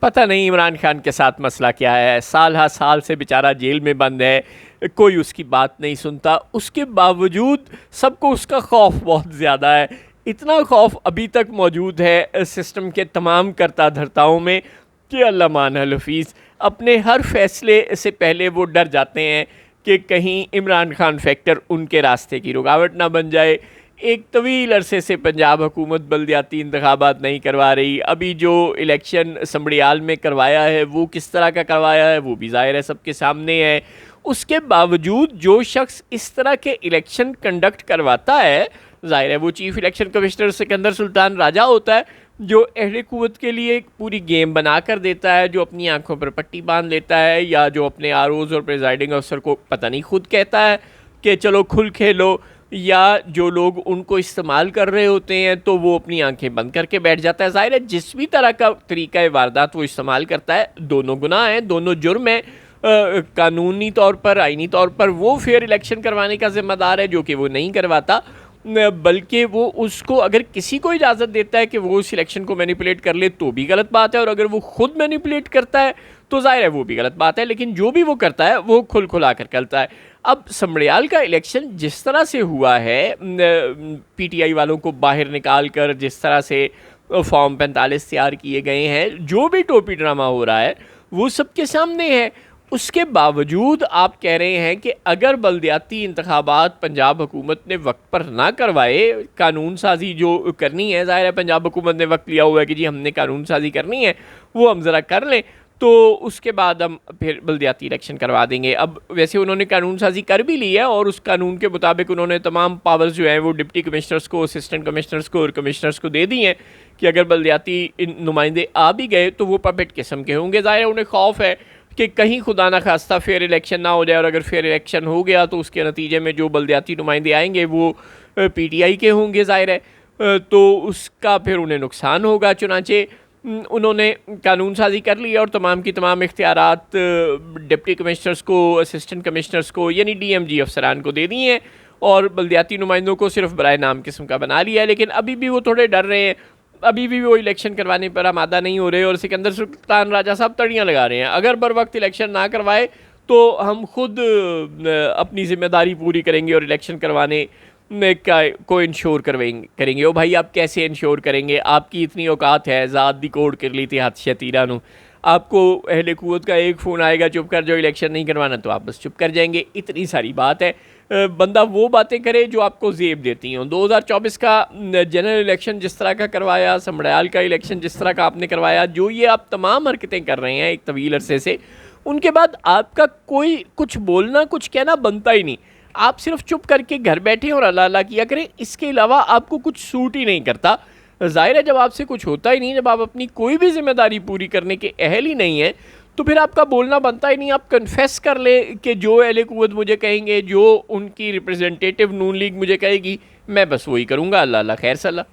पता नहीं इमरान खान के साथ मसला क्या है, साल हा साल से बेचारा जेल में बंद है, कोई उसकी बात नहीं सुनता। उसके बावजूद सबको उसका खौफ बहुत ज़्यादा है। इतना खौफ अभी तक मौजूद है सिस्टम के तमाम करता धर्ताओं में कि अल्लाह मान हफीज़। अपने हर फैसले से पहले वो डर जाते हैं कि कहीं इमरान खान फैक्टर उनके रास्ते की रुकावट ना बन जाए। एक तवील अरसे से पंजाब हुकूमत बल्दियाती इंतखाबात नहीं करवा रही। अभी जो इलेक्शन समड़ियाल में करवाया है वो किस तरह का करवाया है वो भी ज़ाहिर है सबके सामने है। उसके बावजूद जो शख्स इस तरह के इलेक्शन कंडक्ट करवाता है, ज़ाहिर है वो chief election commissioner Sikandar Sultan Raja होता है, जो अहले कुव्वत के लिए एक पूरी गेम बना कर देता है, जो अपनी आंखों पर पट्टी बांध लेता है, या जो अपने आरओज़ और प्रिजाइडिंग अफसर को पता नहीं खुद कहता है कि चलो खुल खेलो, या जो लोग उनको इस्तेमाल कर रहे होते हैं तो वो अपनी आंखें बंद करके बैठ जाता है। ज़ाहिर है जिस भी तरह का तरीका वारदात वो इस्तेमाल करता है, दोनों गुनाह हैं, दोनों जुर्म हैं। कानूनी तौर पर, आइनी तौर पर वो फेयर इलेक्शन करवाने का ज़िम्मेदार है, जो कि वो नहीं करवाता, बल्कि वो उसको अगर किसी को इजाज़त देता है कि वो उस इलेक्शन को मैनिपुलेट कर ले तो भी गलत बात है, और अगर वो खुद मैनिपुलेट करता है तो ज़ाहिर है वो भी गलत बात है। लेकिन जो भी वो करता है वो खुल खुला कर करता है। अब समड़ियाल का इलेक्शन जिस तरह से हुआ है, पीटीआई वालों को बाहर निकाल कर जिस तरह से फॉर्म 45 तैयार किए गए हैं, जो भी टोपी ड्रामा हो रहा है वो सबके सामने है। उसके बावजूद आप कह रहे हैं कि अगर बल्दियाती इंतखाबात पंजाब हुकूमत ने वक्त पर ना करवाए, कानून साजी जो करनी है, ज़ाहिर है पंजाब हुकूमत ने वक्त लिया हुआ है कि जी हमने कानून साजी करनी है, वो हम ज़रा कर लें, तो उसके बाद हम फिर बल्दियाती इलेक्शन करवा देंगे। अब वैसे उन्होंने कानून साजी कर भी ली है, और उस कानून के मुताबिक उन्होंने तमाम पावर्स जो हैं वो डिप्टी कमिश्नर्स को, असिस्टेंट कमिश्नर्स को और कमिश्नर्स को दे दी हैं कि अगर बल्दियाती नुमाइंदे आ भी गए तो वो पपेट किस्म के होंगे। ज़ाहिर है उन्हें खौफ है कि कहीं खुदा ना खास्ता फेयर इलेक्शन ना हो जाए, और अगर फेयर इलेक्शन हो गया तो उसके नतीजे में जो बल्दियाती नुमाइंदे आएंगे वो पीटीआई के होंगे, ज़ाहिर है तो उसका फिर उन्हें नुकसान होगा। चुनांचे उन्होंने कानून साजी कर लिया और तमाम की तमाम इख्तियारात डिप्टी कमिश्नर्स को, असिस्टेंट कमिश्नर्स को, यानी डीएमजी अफसरान को दे दिए हैं, और बल्दियाती नुमाइंदों को सिर्फ बराए नाम किस्म का बना लिया है। लेकिन अभी भी वो थोड़े डर रहे हैं, अभी भी वो इलेक्शन करवाने पर आमादा नहीं हो रहे, और सिकंदर सुल्तान राजा साहब तड़ियाँ लगा रहे हैं अगर बर वक्त इलेक्शन ना करवाए तो हम खुद अपनी ज़िम्मेदारी पूरी करेंगे और इलेक्शन करवाने को इंश्योर करेंगे। ओ भाई आप कैसे इंश्योर करेंगे? आपकी इतनी औकात है, ज़ात दी कोड कर ली थी हाथ शतीरा नू, आपको अहले कुव्वत का एक फ़ोन आएगा चुप कर जाओ, इलेक्शन नहीं करवाना, तो आप बस चुप कर जाएंगे। इतनी सारी बात है। बंदा वो बातें करे जो आपको जेब देती हों। 2024 का जनरल इलेक्शन जिस तरह का करवाया, समड़ियाल का इलेक्शन जिस तरह का आपने करवाया, जो ये आप तमाम हरकतें कर रहे हैं एक तवील अरसे से, उनके बाद आपका कोई कुछ बोलना, कुछ कहना बनता ही नहीं। आप सिर्फ चुप करके घर बैठे और अल्लाह अल्लाह किया करें, इसके अलावा आपको कुछ सूट ही नहीं करता। ज़ाहिर है जब आपसे कुछ होता ही नहीं, जब आप अपनी कोई भी जिम्मेदारी पूरी करने के अहल ही नहीं है, तो फिर आपका बोलना बनता ही नहीं। आप कन्फेस कर ले कि जो अहले कुव्वत मुझे कहेंगे, जो उनकी रिप्रेजेंटेटिव नून लीग मुझे कहेगी, मैं बस वही करूँगा। अल्लाह अल्लाह खैर सल्ला।